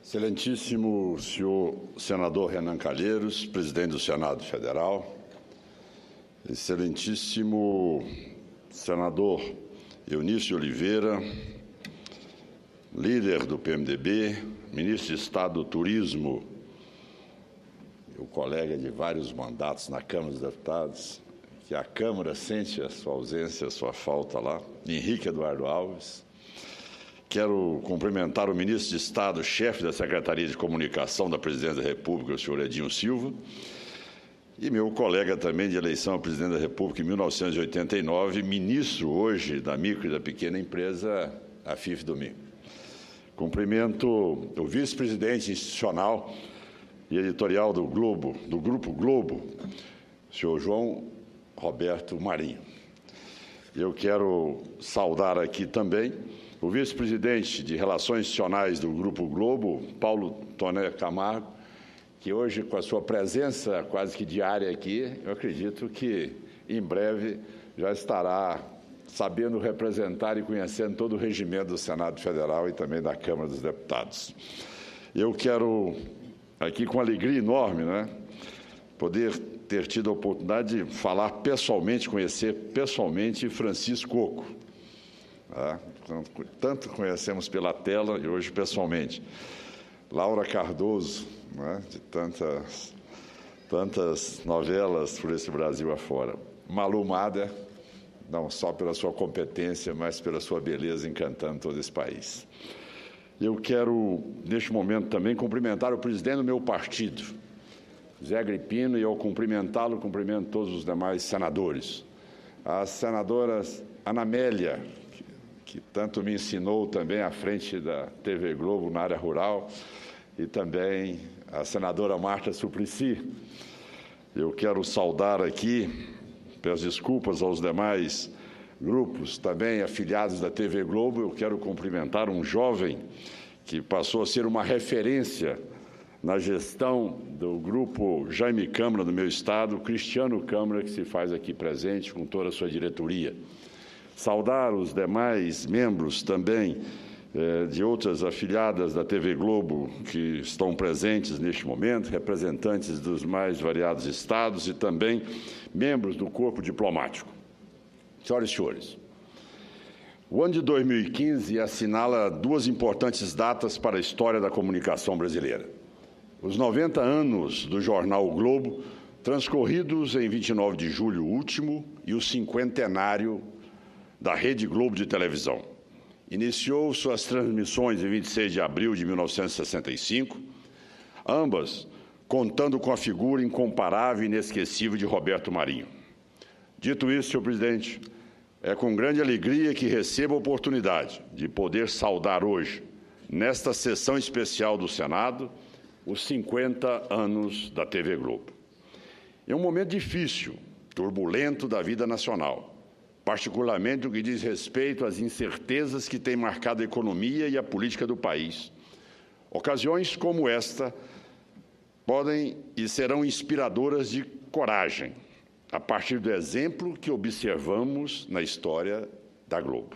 Excelentíssimo senhor senador Renan Calheiros, presidente do Senado Federal, excelentíssimo senador Eunício Oliveira, líder do PMDB, ministro de Estado do Turismo, o colega de vários mandatos na Câmara dos Deputados, que a Câmara sente a sua ausência, a sua falta lá, Henrique Eduardo Alves. Quero cumprimentar o ministro de Estado, chefe da Secretaria de Comunicação da Presidência da República, o senhor Edinho Silva, e meu colega também de eleição a presidente da República em 1989, ministro hoje da micro e da pequena empresa, Afif Domingo. Cumprimento o vice-presidente institucional e editorial do Grupo Globo, o senhor João Roberto Marinho. Eu quero saudar aqui também o vice-presidente de Relações Institucionais do Grupo Globo, Paulo Toné Camargo, que hoje, com a sua presença quase que diária aqui, eu acredito que, em breve, já estará sabendo representar e conhecendo todo o regimento do Senado Federal e também da Câmara dos Deputados. Eu quero, aqui com alegria enorme, poder ter tido a oportunidade de falar pessoalmente, conhecer pessoalmente Francisco Coco. Tanto conhecemos pela tela e hoje pessoalmente. Laura Cardoso, de tantas novelas por esse Brasil afora. Malu Mader, não só pela sua competência, mas pela sua beleza encantando todo esse país. Eu quero, neste momento, também cumprimentar o presidente do meu partido, Zé Agripino, e ao cumprimentá-lo, cumprimento todos os demais senadores. As senadoras Ana Amélia, que tanto me ensinou também à frente da TV Globo na área rural, e também a senadora Marta Suplicy. Eu quero saudar aqui, peço desculpas aos demais grupos também afiliados da TV Globo, eu quero cumprimentar um jovem que passou a ser uma referência na gestão do grupo Jaime Câmara do meu estado, Cristiano Câmara, que se faz aqui presente com toda a sua diretoria. Saudar os demais membros também de outras afiliadas da TV Globo que estão presentes neste momento, representantes dos mais variados estados e também membros do corpo diplomático. Senhoras e senhores, o ano de 2015 assinala duas importantes datas para a história da comunicação brasileira. Os 90 anos do jornal o Globo, transcorridos em 29 de julho último, e o cinquentenário da Rede Globo de televisão. Iniciou suas transmissões em 26 de abril de 1965, ambas contando com a figura incomparável e inesquecível de Roberto Marinho. Dito isso, senhor presidente, é com grande alegria que recebo a oportunidade de poder saudar hoje, nesta sessão especial do Senado, os 50 anos da TV Globo. É um momento difícil, turbulento da vida nacional, particularmente no que diz respeito às incertezas que têm marcado a economia e a política do país. Ocasiões como esta podem e serão inspiradoras de coragem, a partir do exemplo que observamos na história da Globo.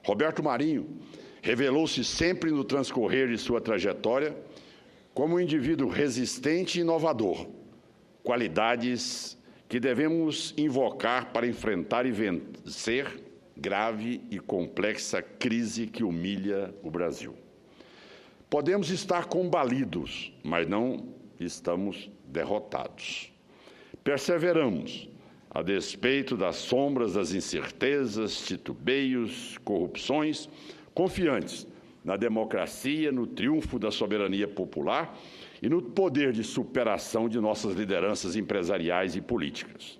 Roberto Marinho revelou-se sempre no transcorrer de sua trajetória como um indivíduo resistente e inovador, qualidades que devemos invocar para enfrentar e vencer grave e complexa crise que humilha o Brasil. Podemos estar combalidos, mas não estamos derrotados. Perseveramos, a despeito das sombras das incertezas, titubeios, corrupções, confiantes na democracia, no triunfo da soberania popular e no poder de superação de nossas lideranças empresariais e políticas.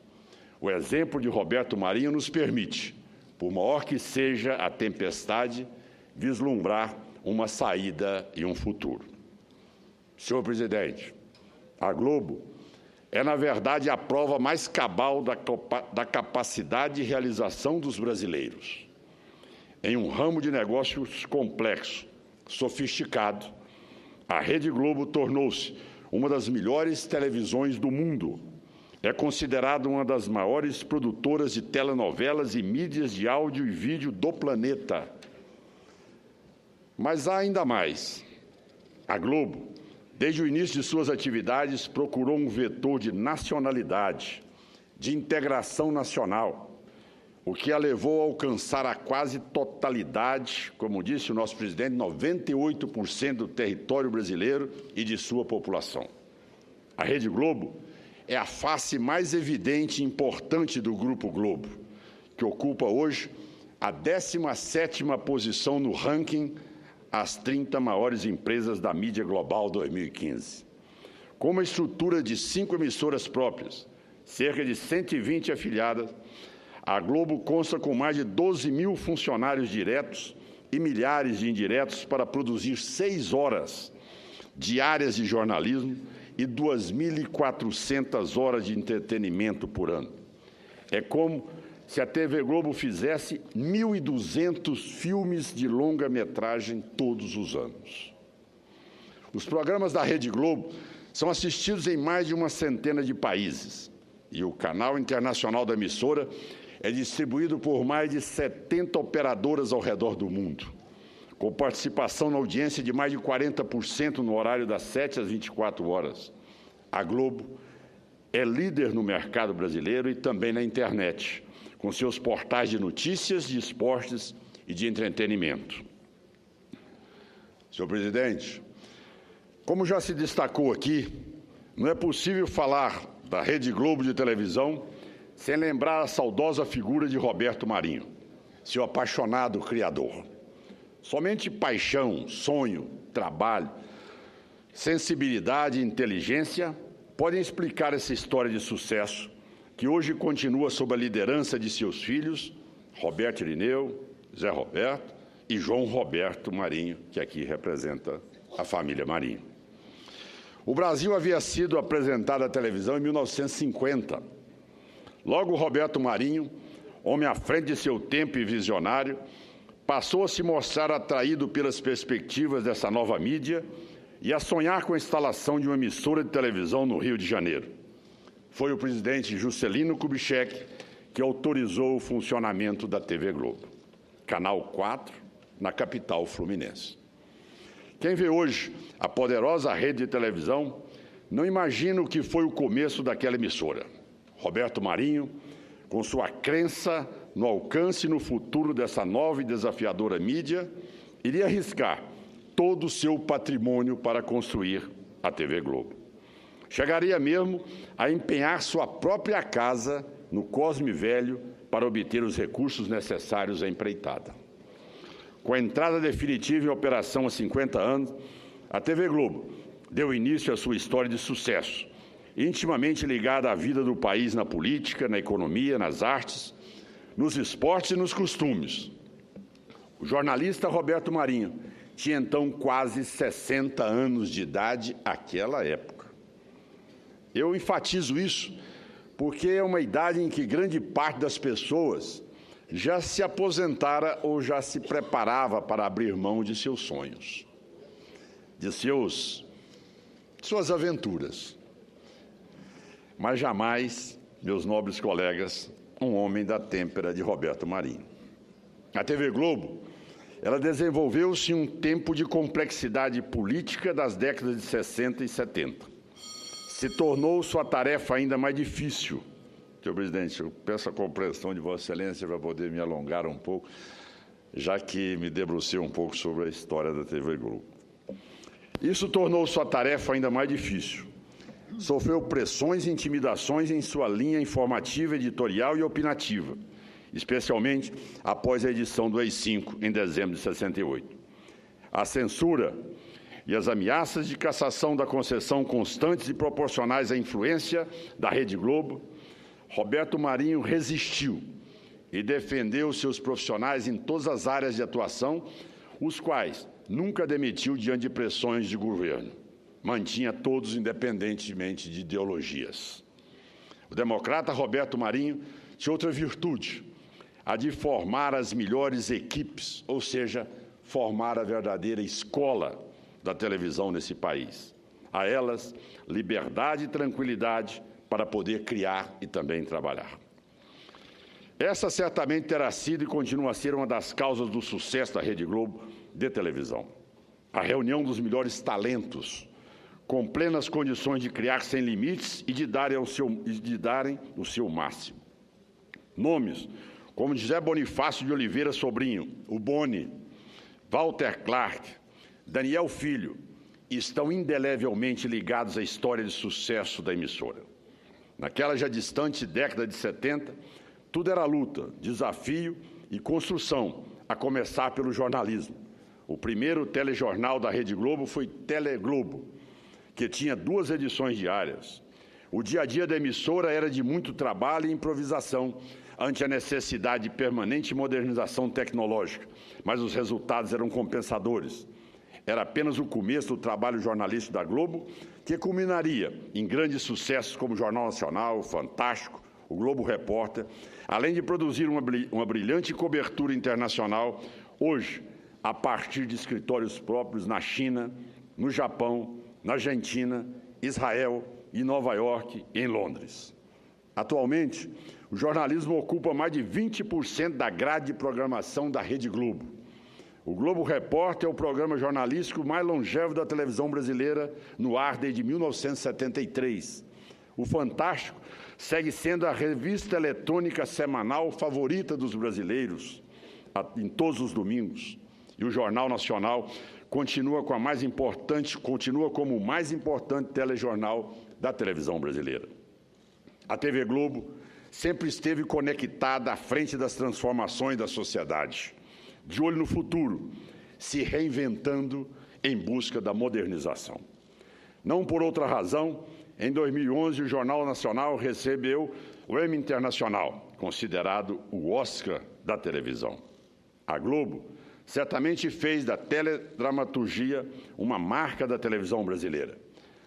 O exemplo de Roberto Marinho nos permite, por maior que seja a tempestade, vislumbrar uma saída e um futuro. Senhor presidente, a Globo é, na verdade, a prova mais cabal da capacidade de realização dos brasileiros. Em um ramo de negócios complexo, sofisticado, a Rede Globo tornou-se uma das melhores televisões do mundo. É considerada uma das maiores produtoras de telenovelas e mídias de áudio e vídeo do planeta. Mas há ainda mais. A Globo, desde o início de suas atividades, procurou um vetor de nacionalidade, de integração nacional, o que a levou a alcançar a quase totalidade, como disse o nosso presidente, 98% do território brasileiro e de sua população. A Rede Globo é a face mais evidente e importante do Grupo Globo, que ocupa hoje a 17ª posição no ranking as 30 maiores empresas da mídia global 2015. Com uma estrutura de 5 emissoras próprias, cerca de 120 afiliadas, a Globo consta com mais de 12 mil funcionários diretos e milhares de indiretos para produzir 6 horas diárias de jornalismo e 2.400 horas de entretenimento por ano. É como se a TV Globo fizesse 1.200 filmes de longa-metragem todos os anos. Os programas da Rede Globo são assistidos em mais de uma centena de países e o canal internacional da emissora é distribuído por mais de 70 operadoras ao redor do mundo, com participação na audiência de mais de 40% no horário das 7 às 24 horas. A Globo é líder no mercado brasileiro e também na internet, com seus portais de notícias, de esportes e de entretenimento. Senhor presidente, como já se destacou aqui, não é possível falar da Rede Globo de televisão sem lembrar a saudosa figura de Roberto Marinho, seu apaixonado criador. Somente paixão, sonho, trabalho, sensibilidade e inteligência podem explicar essa história de sucesso que hoje continua sob a liderança de seus filhos, Roberto Irineu, Zé Roberto e João Roberto Marinho, que aqui representa a família Marinho. O Brasil havia sido apresentado à televisão em 1950. Logo, Roberto Marinho, homem à frente de seu tempo e visionário, passou a se mostrar atraído pelas perspectivas dessa nova mídia e a sonhar com a instalação de uma emissora de televisão no Rio de Janeiro. Foi o presidente Juscelino Kubitschek que autorizou o funcionamento da TV Globo, Canal 4, na capital fluminense. Quem vê hoje a poderosa rede de televisão não imagina o que foi o começo daquela emissora. Roberto Marinho, com sua crença no alcance e no futuro dessa nova e desafiadora mídia, iria arriscar todo o seu patrimônio para construir a TV Globo. Chegaria mesmo a empenhar sua própria casa no Cosme Velho para obter os recursos necessários à empreitada. Com a entrada definitiva em operação há 50 anos, a TV Globo deu início à sua história de sucesso, intimamente ligada à vida do país na política, na economia, nas artes, nos esportes e nos costumes. O jornalista Roberto Marinho tinha então quase 60 anos de idade naquela época. Eu enfatizo isso porque é uma idade em que grande parte das pessoas já se aposentara ou já se preparava para abrir mão de seus sonhos, de suas aventuras. Mas jamais, meus nobres colegas, um homem da têmpera de Roberto Marinho. A TV Globo, ela desenvolveu-se em um tempo de complexidade política das décadas de 60 e 70. Se tornou sua tarefa ainda mais difícil. Senhor presidente, eu peço a compreensão de Vossa Excelência para poder me alongar um pouco, já que me debrucei um pouco sobre a história da TV Globo. Isso tornou sua tarefa ainda mais difícil. Sofreu pressões e intimidações em sua linha informativa, editorial e opinativa, especialmente após a edição do AI-5, em dezembro de 68. A censura e as ameaças de cassação da concessão constantes e proporcionais à influência da Rede Globo, Roberto Marinho resistiu e defendeu seus profissionais em todas as áreas de atuação, os quais nunca demitiu diante de pressões de governo. Mantinha todos independentemente de ideologias. O democrata Roberto Marinho tinha outra virtude, a de formar as melhores equipes, ou seja, formar a verdadeira escola da televisão nesse país. A elas, liberdade e tranquilidade para poder criar e também trabalhar. Essa certamente terá sido e continua a ser uma das causas do sucesso da Rede Globo de televisão. a reunião dos melhores talentos, com plenas condições de criar sem limites e de darem o seu máximo. Nomes como José Bonifácio de Oliveira Sobrinho, o Boni, Walter Clark, Daniel Filho, estão indelevelmente ligados à história de sucesso da emissora. Naquela já distante década de 70, tudo era luta, desafio e construção, a começar pelo jornalismo. O primeiro telejornal da Rede Globo foi Teleglobo, que tinha 2 edições diárias. O dia a dia da emissora era de muito trabalho e improvisação, ante a necessidade de permanente modernização tecnológica, mas os resultados eram compensadores. Era apenas o começo do trabalho jornalístico da Globo, que culminaria em grandes sucessos como o Jornal Nacional, o Fantástico, o Globo Repórter, além de produzir uma brilhante cobertura internacional, hoje, a partir de escritórios próprios na China, no Japão, na Argentina, Israel e Nova York e em Londres. Atualmente, o jornalismo ocupa mais de 20% da grade de programação da Rede Globo. O Globo Repórter é o programa jornalístico mais longevo da televisão brasileira, no ar desde 1973. O Fantástico segue sendo a revista eletrônica semanal favorita dos brasileiros, em todos os domingos. E o Jornal Nacional continua como o mais importante telejornal da televisão brasileira. A TV Globo sempre esteve conectada à frente das transformações da sociedade, de olho no futuro, se reinventando em busca da modernização. Não por outra razão, em 2011 o Jornal Nacional recebeu o Emmy Internacional, considerado o Oscar da televisão. A Globo certamente fez da teledramaturgia uma marca da televisão brasileira.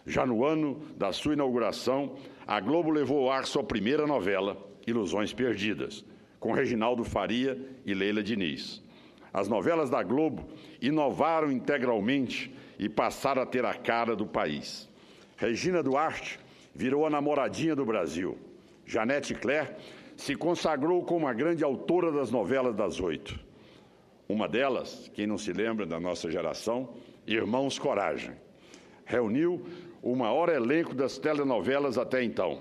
Já no ano da sua inauguração, a Globo levou ao ar sua primeira novela, Ilusões Perdidas, com Reginaldo Faria e Leila Diniz. As novelas da Globo inovaram integralmente e passaram a ter a cara do país. Regina Duarte virou a namoradinha do Brasil. Janete Claire se consagrou como a grande autora das novelas das 8. Uma delas, quem não se lembra da nossa geração, Irmãos Coragem, reuniu o maior elenco das telenovelas até então.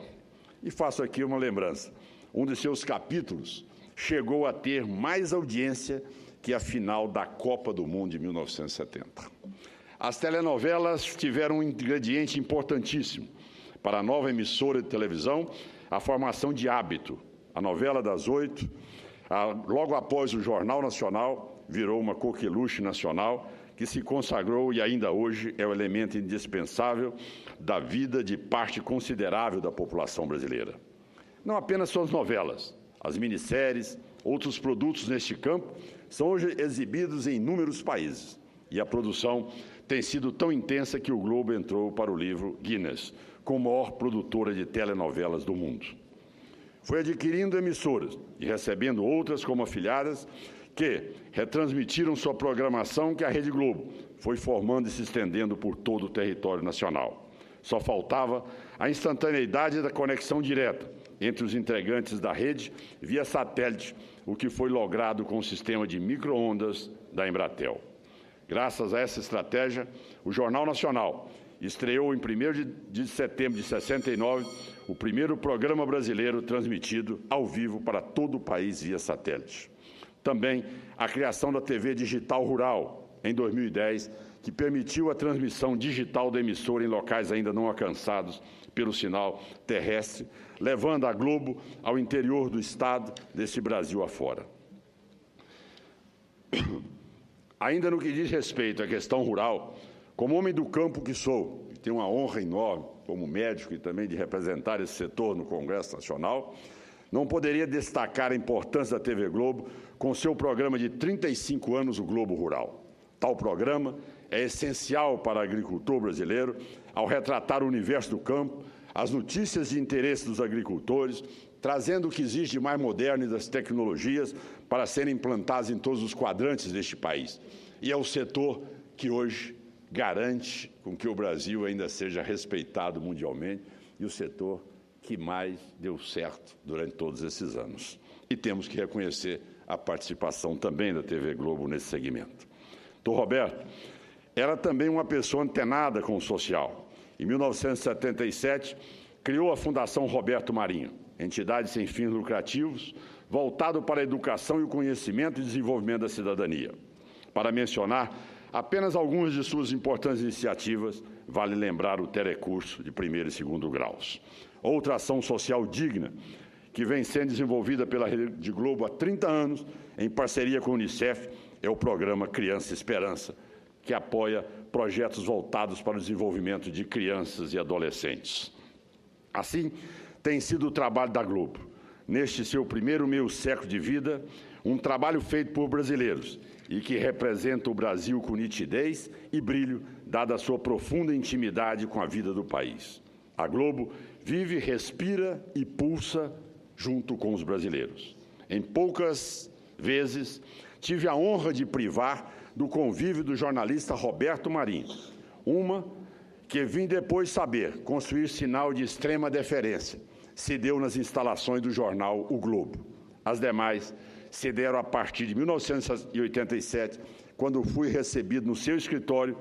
E faço aqui uma lembrança. Um de seus capítulos chegou a ter mais audiência que a final da Copa do Mundo de 1970. As telenovelas tiveram um ingrediente importantíssimo para a nova emissora de televisão, a formação de hábito. A novela das 8, logo após o Jornal Nacional, virou uma coqueluche nacional que se consagrou e ainda hoje é o elemento indispensável da vida de parte considerável da população brasileira. Não apenas suas novelas, as minisséries, outros produtos neste campo são hoje exibidos em inúmeros países e a produção tem sido tão intensa que o Globo entrou para o livro Guinness como maior produtora de telenovelas do mundo. Foi adquirindo emissoras e recebendo outras como afiliadas que retransmitiram sua programação que a Rede Globo foi formando e se estendendo por todo o território nacional. Só faltava a instantaneidade da conexão direta entre os integrantes da rede via satélite, o que foi logrado com o sistema de micro-ondas da Embratel. Graças a essa estratégia, o Jornal Nacional estreou em 1º de setembro de 69 o primeiro programa brasileiro transmitido ao vivo para todo o país via satélite. Também a criação da TV Digital Rural, em 2010, que permitiu a transmissão digital da emissora em locais ainda não alcançados pelo sinal terrestre, levando a Globo ao interior do estado, desse Brasil afora. Ainda no que diz respeito à questão rural, como homem do campo que sou, e tenho uma honra enorme como médico e também de representar esse setor no Congresso Nacional, não poderia destacar a importância da TV Globo com seu programa de 35 anos, o Globo Rural. Tal programa é essencial para o agricultor brasileiro ao retratar o universo do campo, as notícias de interesse dos agricultores, trazendo o que existe de mais moderno e das tecnologias para serem implantadas em todos os quadrantes deste país. E é o setor que hoje garante com que o Brasil ainda seja respeitado mundialmente e o setor que mais deu certo durante todos esses anos. E temos que reconhecer a participação também da TV Globo nesse segmento. Doutor Roberto, era também uma pessoa antenada com o social. Em 1977, criou a Fundação Roberto Marinho, entidade sem fins lucrativos, voltado para a educação e o conhecimento e desenvolvimento da cidadania. Para mencionar apenas algumas de suas importantes iniciativas, vale lembrar o telecurso de primeiro e segundo graus. Outra ação social digna, que vem sendo desenvolvida pela Rede Globo há 30 anos, em parceria com a Unicef, é o programa Criança Esperança, que apoia projetos voltados para o desenvolvimento de crianças e adolescentes. Assim, tem sido o trabalho da Globo, neste seu primeiro meio século de vida, um trabalho feito por brasileiros e que representa o Brasil com nitidez e brilho, dada a sua profunda intimidade com a vida do país. A Globo vive, respira e pulsa junto com os brasileiros. Em poucas vezes, tive a honra de privar do convívio do jornalista Roberto Marinho, uma que vim depois saber construir sinal de extrema deferência, se deu nas instalações do jornal O Globo. As demais se deram a partir de 1987, quando fui recebido no seu escritório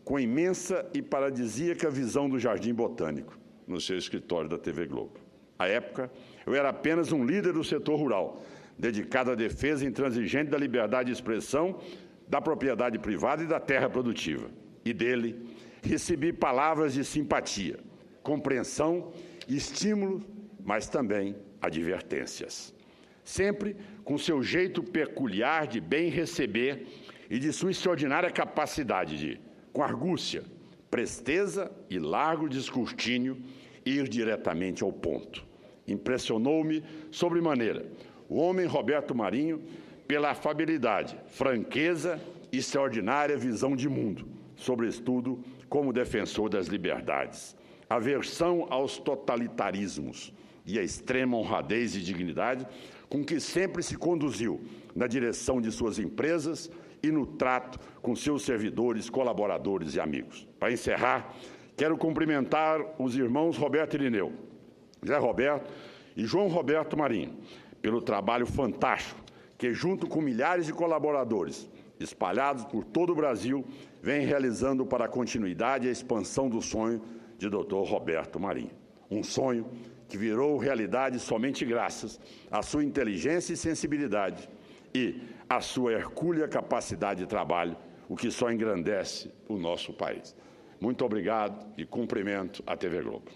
com imensa e paradisíaca visão do Jardim Botânico, no seu escritório da TV Globo. À época, eu era apenas um líder do setor rural, dedicado à defesa intransigente da liberdade de expressão, da propriedade privada e da terra produtiva. E dele recebi palavras de simpatia, compreensão, estímulo, mas também advertências. Sempre com seu jeito peculiar de bem receber e de sua extraordinária capacidade de, com argúcia, presteza e largo descortínio, ir diretamente ao ponto. Impressionou-me sobremaneira o homem Roberto Marinho pela afabilidade, franqueza e extraordinária visão de mundo, sobretudo como defensor das liberdades, aversão aos totalitarismos e a extrema honradez e dignidade com que sempre se conduziu na direção de suas empresas e no trato com seus servidores, colaboradores e amigos. Para encerrar, quero cumprimentar os irmãos Roberto Irineu, Zé Roberto e João Roberto Marinho pelo trabalho fantástico que, junto com milhares de colaboradores espalhados por todo o Brasil, vem realizando para a continuidade e a expansão do sonho de Dr. Roberto Marinho. Um sonho que virou realidade somente graças à sua inteligência e sensibilidade e à sua hercúlea capacidade de trabalho, o que só engrandece o nosso país. Muito obrigado e cumprimento a TV Globo.